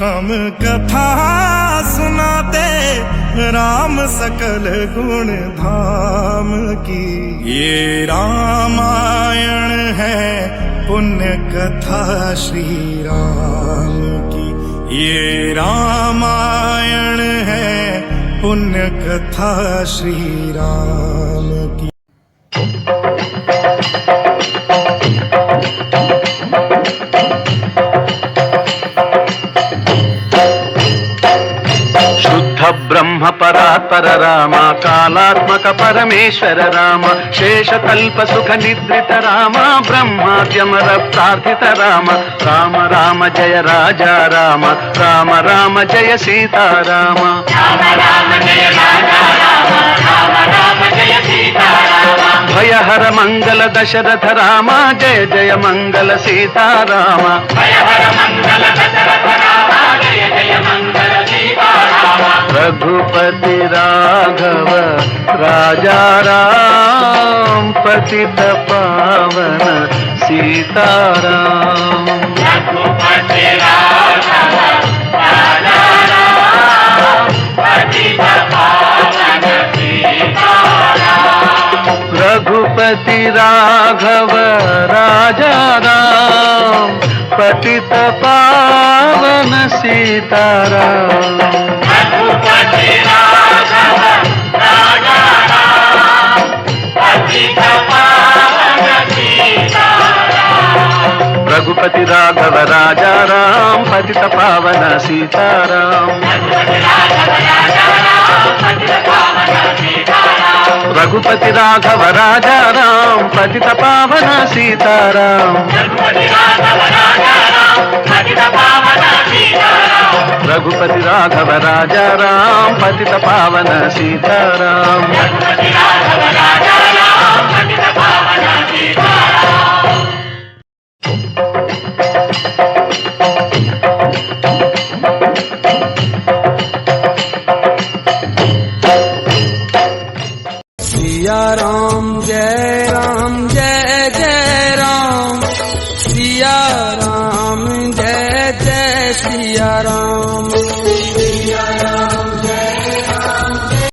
हम कथा सुनाते राम सकल गुण धाम की। ये रामायण है पुण्य कथा श्री राम की। ये रामायण है पुण्य कथा श्री राम की। ब्रह्म परात्पर राम कालात्मक परमेश्वर राम शेषकल्प सुख निद्रित राम ब्रह्माद्यमर प्रार्थित राम राम राम जय राजा राम राम राम जय सीता राम राम राम जय राजा राम राम राम जय सीता राम भय हर मंगल दशरथ राम जय जय मंगल सीता राम भय हर मंगल दशरथ राम जय जय मंगल सीता राम रघुपति राघव राजा राम पतित पावन सीताराम रघुपति राघव राजा राम पतित पावन सीताराम रघुपति राघव राजा राम पतित पावन सीताराम रघुपति राघव राजा राम पतित पावन सीताराम रघुपति राघव राजा राम पतित पावन सीताराम रघुपति राघव राजा राम पतित पावन सीताराम रघुपति राघव राजा राम पतित पावन सीताराम सिया राम जय जय राम सिया राम